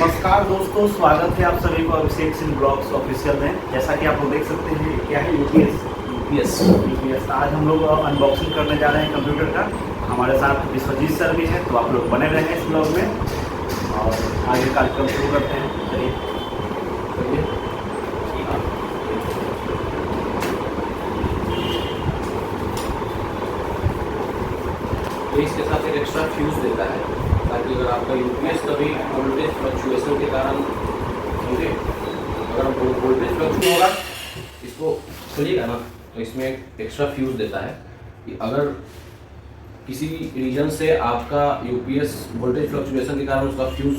नमस्कार दोस्तों, स्वागत है आप सभी को अभिषेक सिंह ब्लॉग्स ऑफिशियल में। जैसा कि आप लोग देख सकते हैं, क्या है यूपीएस। आज हम लोग अनबॉक्सिंग करने जा रहे हैं कंप्यूटर का। हमारे साथ विश्वजीत सर भी है, तो आप लोग बने रहे हैं इस ब्लॉग में और आगे कार्यक्रम शुरू करते हैं। चलिए ये इसके साथ एक एक्स्ट्रा फ्यूज़ देता है ताकि अगर आपका यूपीएस कभी वोल्टेज फ्लक्चुएशन के कारण समझे, अगर वोल्टेज फ्लक्चुएशन होगा इसको खोलिएगा ना तो इसमें एक एक्स्ट्रा फ्यूज़ देता है कि अगर किसी रीजन से आपका यूपीएस वोल्टेज फ्लक्चुएशन के कारण उसका फ्यूज़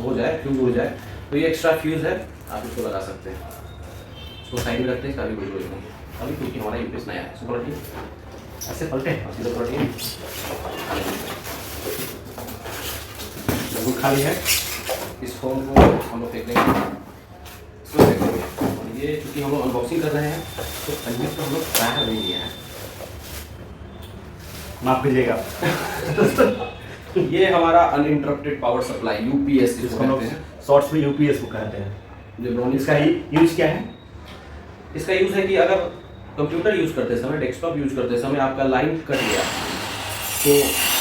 उड़ जाए तो ये एक्स्ट्रा फ्यूज़ है, आप इसको लगा सकते हैं। इसको साइड में रखते हैं, काफ़ी बड़ी बड़ी अभी क्योंकि हमारा यूपीएस नया है। इसको पलटिए, ऐसे पलटे सीधे पलटिए, बिल्कुल खाली है। इस फोन को हम लोग फेंक लेंगे, इसको फेंक लेंगे। और ये चूँकि हम लोग अनबॉक्सिंग कर रहे हैं तो पहले तो हम लोग ट्रायल नहीं लिया है, माफ कीजिएगा। ये हमारा अनइंटरप्टेड पावर सप्लाई यूपीएस जिसको कहते हैं, शॉर्ट्स में यूपीएस को कहते हैं। जेब्रॉनिक्स इसका यूज क्या है? इसका यूज़ है कि अगर कंप्यूटर यूज़ करते समय, डेस्कटॉप यूज़ करते समय आपका लाइन कट गया तो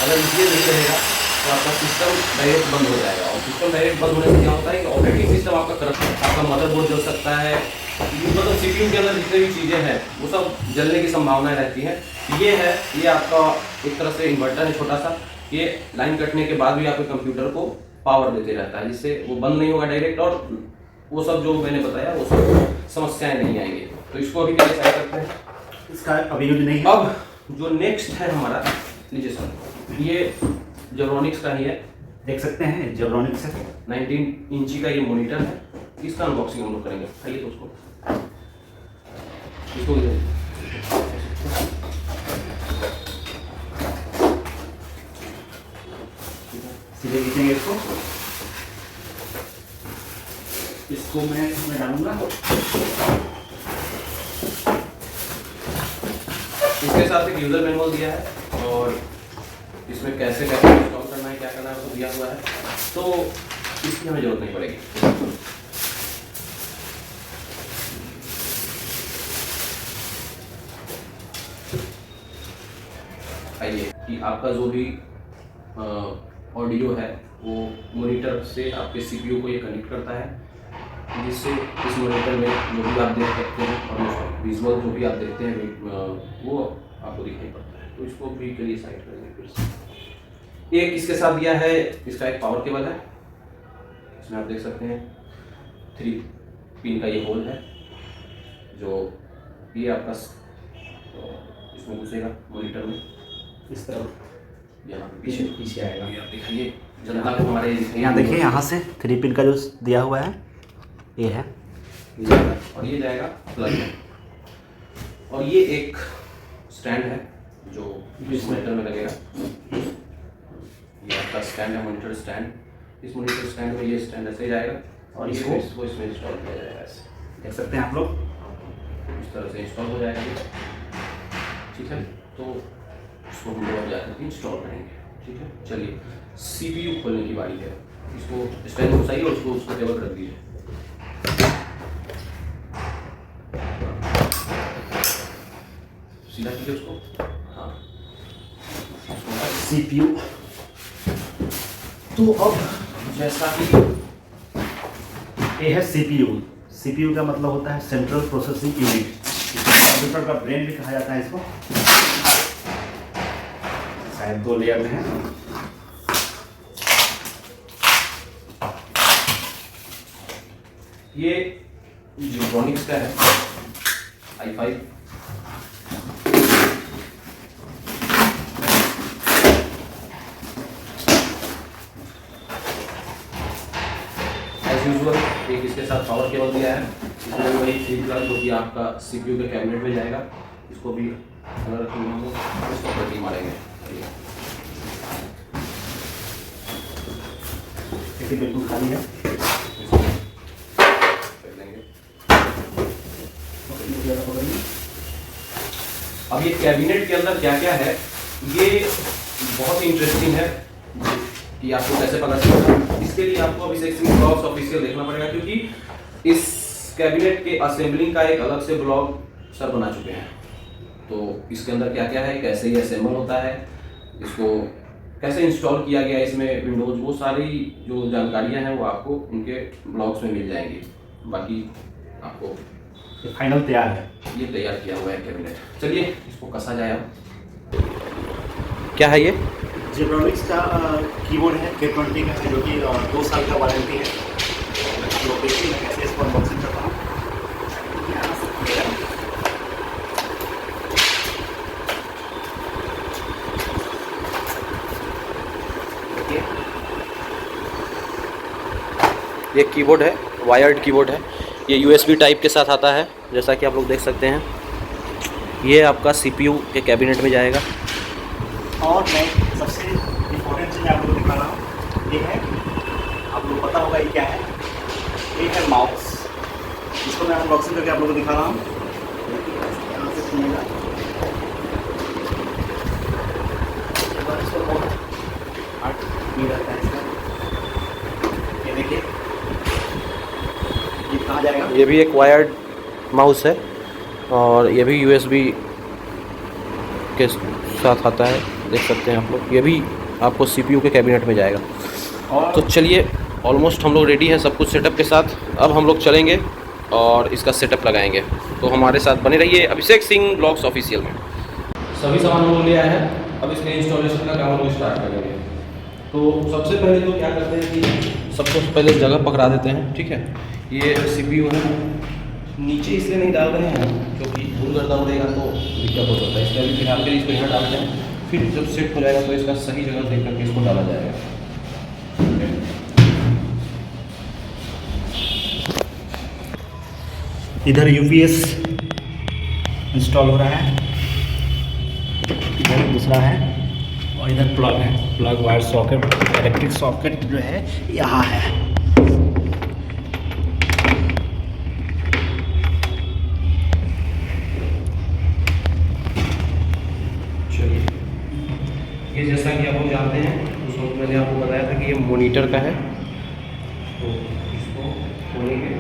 अगर ये नहीं रहेगा तो आपका सिस्टम डायरेक्ट बंद हो जाएगा। और सिस्टम डायरेक्ट बंद होने से क्या होता है कि ऑपरेटिंग सिस्टम आपका करप्ट, आपका मदरबोर्ड जल सकता है, मतलब सीपीयू के अंदर जितने भी चीज़ें हैं वो सब जलने की संभावनाएं रहती हैं। ये है, ये आपका एक तरह से इन्वर्टर है छोटा सा, ये लाइन कटने के बाद भी आपके कंप्यूटर को पावर देते रहता है, जिससे वो बंद नहीं होगा डायरेक्ट, और वो सब जो मैंने बताया वो सब समस्याएं नहीं आएंगी। तो इसको अभी क्या साइड करते हैं, इसका अभी यूज नहीं है। अब जो नेक्स्ट है हमारा, लीजिए सर, ये जेब्रॉनिक्स का ही है, देख सकते हैं जेब्रॉनिक्स है। 19 इंची का ये मॉनिटर है। इसका अनबॉक्सिंग हम लोग करेंगे। खाइए तो उसको सीधे खींचेंगे इसको मैं डालूंगा। इसके साथ एक यूजर मैनुअल दिया है और इसमें कैसे कैसे इंस्टॉल करना है, क्या करना है, वो दिया हुआ है, तो इसकी हमें जरूरत नहीं पड़ेगी। आइए कि आपका जो भी ऑडियो है वो मॉनिटर से आपके सीपीयू को ये कनेक्ट करता है, जिससे इस मॉनिटर में जो भी आप देख सकते हैं और विजुअल जो भी आप देखते हैं वो आपको दिखाई पड़ता है। तो इसको भी के लिए साइड करेंगे फिर से। एक इसके साथ दिया है, इसका एक पावर केबल है, इसमें आप देख सकते हैं 3 पिन का ये होल है, जो ये आपका इसमें घुसेगा मॉनिटर में इस तरफ, यहाँ पीछे आएगा। ये आप दिखाइए जनता को हमारे यहाँ देखिए, यहाँ से 3 पिन का जो दिया हुआ है ये है, और ये जाएगा प्लग में। और ये एक स्टैंड है जो इस मॉनिटर में लगेगा। ये आपका स्टैंड है, मॉनिटर स्टैंड। इस मॉनिटर स्टैंड में ये स्टैंड ऐसे जाएगा और इसको इसमें इंस्टॉल किया जाएगा। ऐसे देख सकते हैं आप लोग, इस तरह से इंस्टॉल हो जाएगा ये, ठीक है। तो इसको हम लोग जाकर इंस्टॉल करेंगे, ठीक है। चलिए सीपीयू खोलने की बारी है। इसको स्टैंड घुसाइए और उसको टेबल रख दीजिए। सीधा कीजिए उसको, हाँ सीपीयू। तो अब जैसा कि ये है सीपीयू। सीपीयू का मतलब होता है सेंट्रल प्रोसेसिंग यूनिट, कंप्यूटर का ब्रेन भी कहा जाता है इसको। शायद 2 लेयर में है। ये जेब्रॉनिक्स का है i5। एज यूजुअल एक इसके साथ पावर केबल दिया है, इसमें वही 3 प्लग जो कि आपका सीपीयू के कैबिनेट में जाएगा। इसको भी अगर रखेंगे हम लोग, इसको पलटी मारेंगे। देखिए बिल्कुल खाली है। अब ये कैबिनेट के अंदर क्या क्या है, ये बहुत ही इंटरेस्टिंग है कि आपको कैसे पता चलेगा। इसके लिए आपको अभिषेक सिंह ब्लॉग्स ऑफिशियल देखना पड़ेगा, क्योंकि इस कैबिनेट के असेंबलिंग का एक अलग से ब्लॉग सर बना चुके हैं। तो इसके अंदर क्या क्या है, कैसे ये असेंबल होता है, इसको कैसे इंस्टॉल किया गया इसमें विंडोज, वो सारी जो जानकारियाँ हैं वो आपको उनके ब्लॉग्स में मिल जाएंगी। बाकी आपको ये फाइनल तैयार है, ये तैयार किया हुआ है कैबिनेट। चलिए इसको कसा जाए। अब क्या है ये? जेब्रॉनिक्स का कीबोर्ड है, K20 का है, जो कि 2 साल का वारंटी है। लोग देखिए मैं कैसे इसको अनबॉक्सिंग करता हूँ। ये कीबोर्ड है, वायर्ड कीबोर्ड है। ये USB टाइप के साथ आता है, जैसा कि आप लोग देख सकते हैं। ये आपका CPU के कैबिनेट में जाएगा। और मैं सबसे इम्पोर्टेंट चीज़ आप लोगों को दिखा रहा हूँ, ये है, आप लोग पता होगा ये क्या है, ये है माउस। इसको मैं अनबॉक्सिंग करके आप लोगों को दिखा रहा हूँ। यहाँ से सुनिएगा, इसको बहुत हार्ड नहीं रहता है इसका। ये देखिए, ये कहाँ जाएगा? ये भी एक वायर्ड माउस है और ये भी USB के साथ आता है, देख सकते हैं आप लोग। ये भी आपको CPU के कैबिनेट में जाएगा। और तो चलिए, ऑलमोस्ट हम लोग रेडी हैं सब कुछ सेटअप के साथ। अब हम लोग चलेंगे और इसका सेटअप लगाएंगे। तो हमारे साथ बने रहिए अभिषेक सिंह ब्लॉग्स ऑफिशियल में। सभी सामान हम लोग ले आए हैं, अब इसके इंस्टॉलेशन का काम हम लोग स्टार्ट करेंगे। तो सबसे पहले तो क्या करते हैं कि सबसे पहले जगह पकड़ा देते हैं, ठीक है। ये CPU है, नीचे इसलिए नहीं डाल रहे हैं क्योंकि धूल गर्दा उड़ेगा तो दिक्कत हो सकता है, इसलिए अभी फिलहाल के लिए इसको यहाँ डालते हैं। फिर जब सेट हो जाएगा तो इसका सही जगह देख करके इसको डाला जाएगा। इधर UPS इंस्टॉल हो रहा है, इधर दूसरा है, और इधर प्लग है, plug wire socket, electric socket जो है यहाँ है। चलिए, ये जैसा कि आप लोग जानते हैं, उस वक्त मैंने आपको बताया था कि ये मॉनिटर का है। तो इसको खोलेंगे,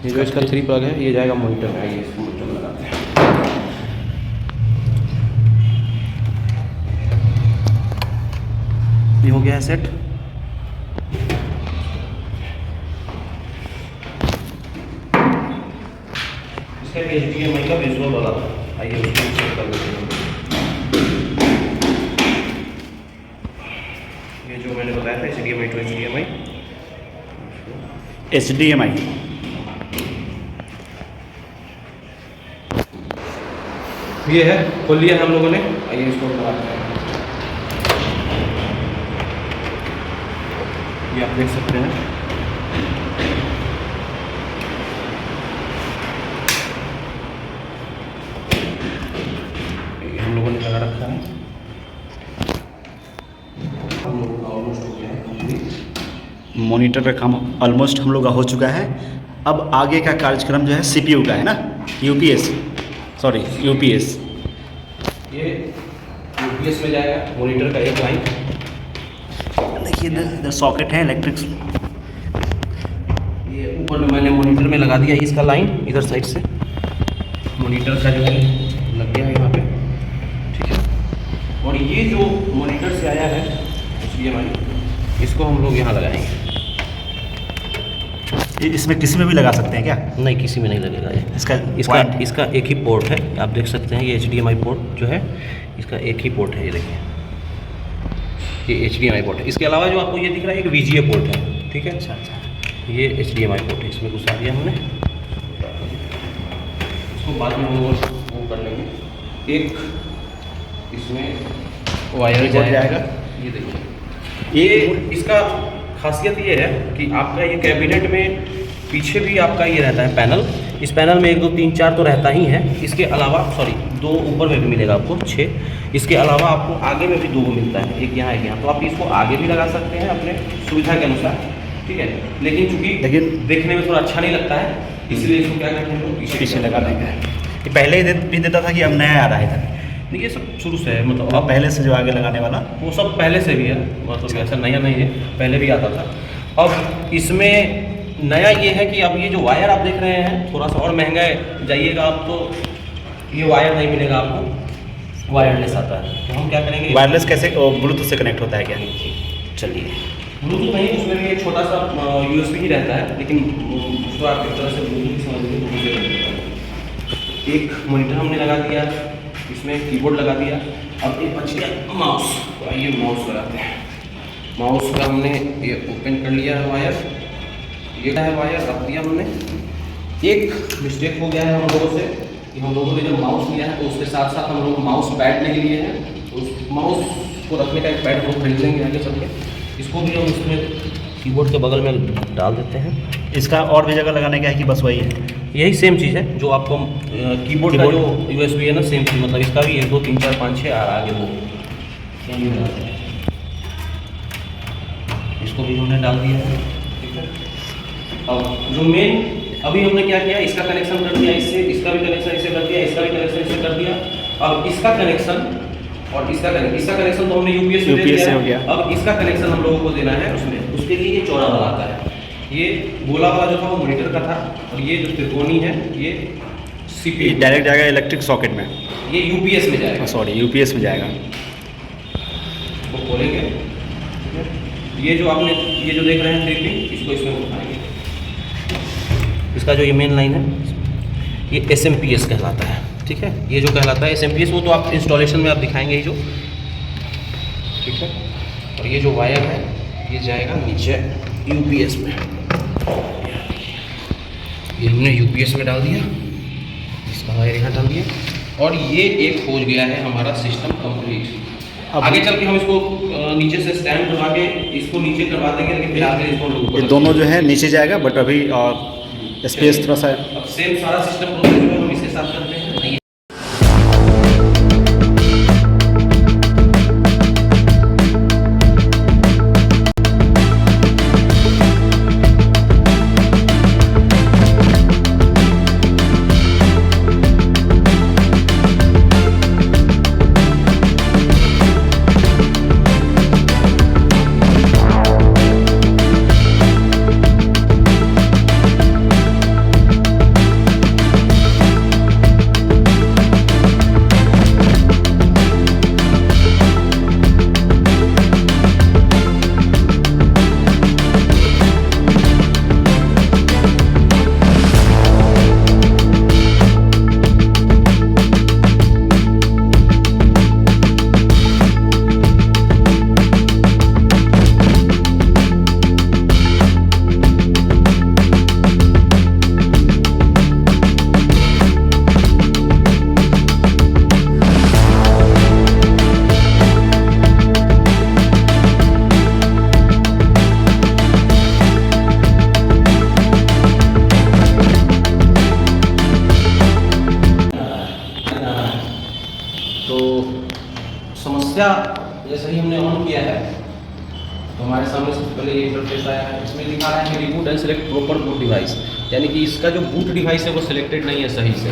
ये जो इसका 3 प्लग है ये जाएगा मॉनिटर में। ये इसको मॉनिटर लगाते हैं। ये हो गया है सेट। इसका HDMI का विजुअल वाला था, आइए उसको चेक कर लेते हैं। ये जो मैंने बताया था HDMI to HDMI, ये है, खोल लिया हम लोगों ने। आइए इसको लगाते हैं। ये आप देख सकते हैं, ये हम लोगों ने लगा रखा है। हम लोगों का ऑलमोस्ट हो गया है कंप्लीट। मॉनिटर का काम ऑलमोस्ट हम लोग का हो चुका है। अब आगे का कार्यक्रम जो है CPU का है ना, UPS। ये UPS में जाएगा, मॉनिटर का एक लाइन। देखिए इधर सॉकेट है, इलेक्ट्रिक। ये ऊपर में मैंने मॉनिटर में लगा दिया इसका लाइन, इधर साइड से मॉनिटर का जो है लग गया है यहाँ पे, ठीक है। और ये जो मॉनिटर से आया है HDMI, इसको हम लोग यहाँ लगाएंगे। इसमें किसी में भी लगा सकते हैं क्या? नहीं, किसी में नहीं लगेगा ये। इसका एक ही पोर्ट है, आप देख सकते हैं। ये HDMI पोर्ट जो है, इसका एक ही पोर्ट है। ये देखिए, ये HDMI पोर्ट है। इसके अलावा जो आपको ये दिख रहा है एक VGA पोर्ट है, ठीक है। अच्छा, ये HDMI पोर्ट है, इसमें घुसा दिया हमने। इसको बाद में हम लोग वो कर लेंगे। एक इसमें वायर जाएगा। ये देखिए, ये इसका खासियत ये है कि आपका ये कैबिनेट में पीछे भी आपका ये रहता है पैनल। इस पैनल में 1 2 3 4 तो रहता ही है। इसके अलावा 2 ऊपर में भी मिलेगा आपको 6। इसके अलावा आपको आगे में भी 2 मिलता है, एक यहाँ एक यहाँ। तो आप इसको आगे भी लगा सकते हैं अपने सुविधा के अनुसार, ठीक है। लेकिन चूँकि देखने में थोड़ा अच्छा नहीं लगता है, इसलिए इसको क्या करते हैं, पीछे लगा देंगे। ये पहले ही भी देता था कि अब नया आ रहा है इधर। देखिए सब शुरू से है, मतलब अब पहले से जो आगे लगाने वाला वो सब पहले से भी है, मतलब ऐसा नया नहीं है, पहले भी आता था। अब इसमें नया ये है कि अब ये जो वायर आप देख रहे हैं थोड़ा सा और महंगा है, जाइएगा आप तो ये वायर नहीं मिलेगा आपको, वायरलेस आता है। तो हम क्या करेंगे, वायरलेस कैसे ब्लूटूथ से कनेक्ट होता है क्या? चलिए, ब्लूटूथ नहीं, उसमें भी एक छोटा सा USB ही रहता है, लेकिन उसको आप एक तरह से ब्लूटूथ समझ लीजिए। एक मॉनिटर हमने लगा दिया, इसमें कीबोर्ड लगा दिया। अब एक बच गया माउस, तो आइए माउस लगाते हैं। माउस का हमने ये ओपन कर लिया है वायर, ये है वायर रख दिया हमने। एक मिस्टेक हो गया है हम लोगों से कि हम लोगों ने जब माउस लिया है तो उसके साथ साथ हम लोग माउस पैड नहीं लिए हैं, तो उस माउस को रखने का एक पैड हम खरीद लेंगे आगे चल के। इसको भी हम इसमें कीबोर्ड के बगल में डाल देते हैं। इसका और भी जगह लगाने का है कि बस वही है? यही सेम चीज़ है जो आपको कीबोर्ड का जो USB है ना, सेम चीज़, मतलब इसका भी 1 2 3 4 5 6 आगे 2 इसको भी हमने डाल दिया है, ठीक है। अब जो मेन अभी हमने क्या किया, इसका कनेक्शन कर दिया इससे, इसका भी कनेक्शन इससे कर दिया, इसका भी कनेक्शन इससे कर दिया। अब इसका कनेक्शन और इसका कनेक्शन तो हमने UPS में दे दिया है। अब इसका कनेक्शन हम लोगों को देना है उसमें, उसके लिए ये चौड़ा वाला आता है। ये गोला वाला जो था वो मॉनिटर का था, और ये जो त्रिकोणी है ये CPU डायरेक्ट जाएगा इलेक्ट्रिक सॉकेट में, ये UPS में जाएगा। सॉरी UPS में जाएगा। वो खोलेंगे, ये जो आपने ये जो देख रहे हैं 3 पिन, इसको इसमें उठाएंगे। इसका जो ये मेन लाइन है ये SMPS कहलाता है, ठीक है। ये जो कहलाता है SMPS, वो तो आप इंस्टॉलेशन में आप दिखाएंगे ही जो, ठीक है। और ये जो वायर है ये जाएगा नीचे UPS में, ये हमने UPS में डाल दिया, इसका वायर यहाँ डाल दिया, और ये एक हो गया है हमारा सिस्टम कंप्लीट। आगे चल के हम इसको नीचे से स्टैंड करवा के इसको नीचे करवा देंगे, लेकिन फिलहाल इसको ये दोनों जो है नीचे जाएगा, बट अभी स्पेस थोड़ा सा है। अब सेम सारा सिस्टम प्रोसेस जो है हम इसके साथ करते हैं। समस्या जैसे ही हमने ऑन किया है तो हमारे सामने सबसे पहले ये इंटरफेस आया है। इसमें लिखा है कि reboot and select proper boot device, यानी कि इसका जो बूट डिवाइस है वो सिलेक्टेड नहीं है सही से।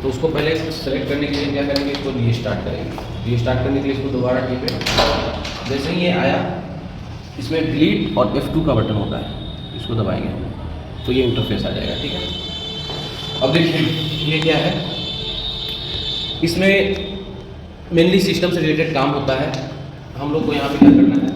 तो उसको पहले सेलेक्ट करने के लिए क्या करेंगे, इसको रीस्टार्ट करेंगे। रीस्टार्ट करने के लिए इसको दोबारा टिपें। जैसे ही ये आया, इसमें डिलीट और F2 का बटन होता है, इसको दबाएंगे तो ये इंटरफेस आ जाएगा, ठीक है। अब देखिए ये क्या है, इसमें मेनली सिस्टम से रिलेटेड काम होता है। हम लोग को यहाँ पे क्या करना है,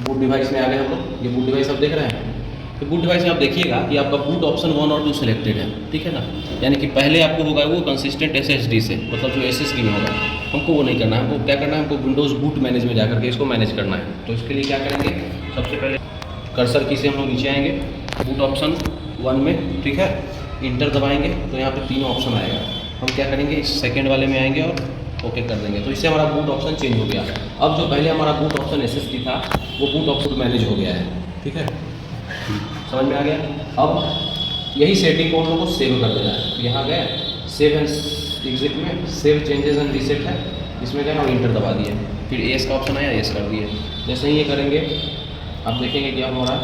बूट डिवाइस में आ गए हम लोग। ये बूट डिवाइस आप देख रहे हैं, तो बूट डिवाइस में आप देखिएगा कि आपका बूट ऑप्शन 1 और 2 सिलेक्टेड है, ठीक है ना। यानी कि पहले आपको होगा वो कंसिस्टेंट SSD से, मतलब जो SSD में होगा, हमको वो नहीं करना है। हमको क्या करना है, हमको विंडोज़ बूट मैनेज में जाकर के इसको मैनेज करना है। तो इसके लिए क्या करेंगे, सबसे पहले कर्सर की से हम लोग नीचे आएंगे, बूट ऑप्शन 1 में, ठीक है, इंटर दबाएंगे तो यहाँ पे 3 ऑप्शन आएगा। हम क्या करेंगे, इस सेकेंड वाले में आएंगे और ओके कर देंगे। तो इससे हमारा बूट ऑप्शन चेंज हो गया। अब जो पहले हमारा बूट ऑप्शन SSD था वो बूट ऑप्शन मैनेज हो गया है, ठीक है, समझ में आ गया। अब यही सेटिंग को हम लोग को सेव कर देना है। यहाँ गए सेव एंड एग्जिट में, सेव चेंजेस एंड रीसेट है, इसमें गए और इंटर दबा दिए, फिर एस का ऑप्शन आया, एस कर दिए। जैसे ही ये करेंगे आप देखेंगे कि हमारा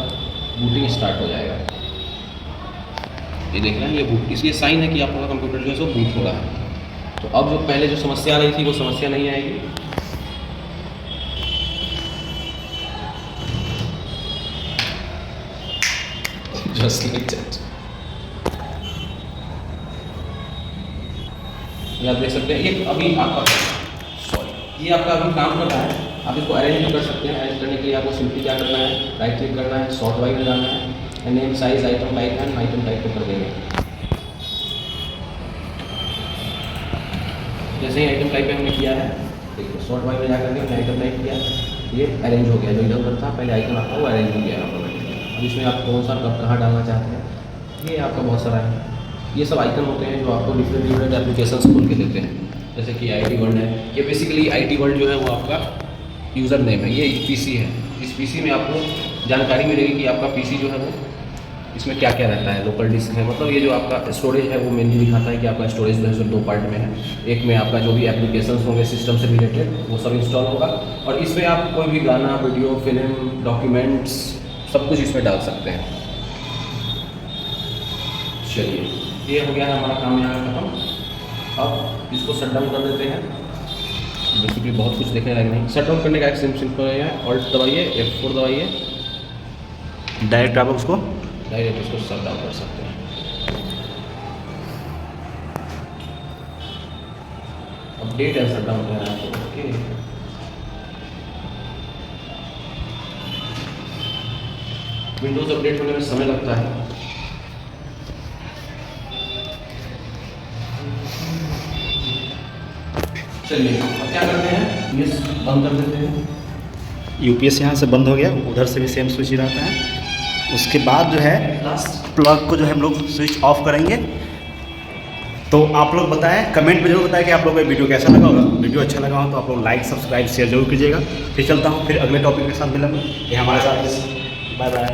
बूटिंग स्टार्ट हो जाएगा। ये देख रहे हैं, ये बूट, इसलिए साइन है कि आपका कंप्यूटर जो है सो बूट हो रहा है, तो अब जो पहले जो समस्या आ रही थी वो समस्या नहीं आएगी। Just like that. ये आप देख सकते हैं, ये अभी आपका ये आपका अभी काम कर रहा है। आप इसको अरेंज भी कर सकते हैं। अरेंज करने के लिए आपको सिंपली क्या करना है, राइट क्लिक करना है, सॉर्ट बाय में जाना है, नेम साइज आइटम टाइप है, आइटम टाइप को कर देंगे। जैसे ही आइटम टाइप पे हमने किया है, देखिए सॉर्ट बाय में जा करके हमने आइटम टाइप किया, ये अरेंज हो गया। जो इधर उधर था पहले आइटम आपका वो अरेंज हो गया ऑटोमेटिकली। अब इसमें आप कौन सा कब कहाँ डालना चाहते हैं, ये आपका बहुत सारा है। ये सब आइकन होते हैं जो आपको डिफरेंट डिफरेंट एप्लीकेशंस खोल के देते हैं। जैसे कि IT वर्ल्ड है, ये बेसिकली IT वर्ल्ड जो है वो आपका यूज़र नेम है। ये PC है, इस PC में आपको जानकारी मिलेगी कि आपका PC जो है वो इसमें क्या क्या रहता है। लोकल डिस्क है, मतलब ये जो आपका स्टोरेज है वो मेनली दिखाता है कि आपका स्टोरेज जो है सो 2 पार्ट में है। एक में आपका जो भी एप्लीकेशंस होंगे सिस्टम से रिलेटेड वो सब इंस्टॉल होगा, और इसमें आप कोई भी गाना, वीडियो, फिल्म, डॉक्यूमेंट्स सब कुछ इसमें डाल सकते हैं। चलिए, ये हो गया है हमारा काम यहाँ खत्म। अब इसको शट डाउन कर देते हैं। बेसिकली बहुत कुछ देखने लायक नहीं। शट डाउन करने का एक सिंपल है, ऑल्ट दबाइए, F4 दबाइए, डायरेक्ट आप उसको शट डाउन कर सकते हैं। अपडेट एंड शट डाउन करना है, ओके। विंडोज़ अपडेट होने में समय लगता है। चलिए अब क्या करते हैं, ये बंद कर देते हैं। UPS यहाँ से बंद हो गया, उधर से भी सेम स्विच ही रहता है। उसके बाद जो है लास्ट प्लग को जो है हम लोग स्विच ऑफ करेंगे। तो आप लोग बताएं, कमेंट में जरूर बताएं कि आप लोगों को वीडियो कैसा लगा होगा। वीडियो अच्छा लगा हो तो आप लोग लाइक, सब्सक्राइब, शेयर जरूर कीजिएगा। फिर चलता हूँ, फिर अगले टॉपिक के साथ मिलेंगे। ये हमारे साथ, बाय बाय।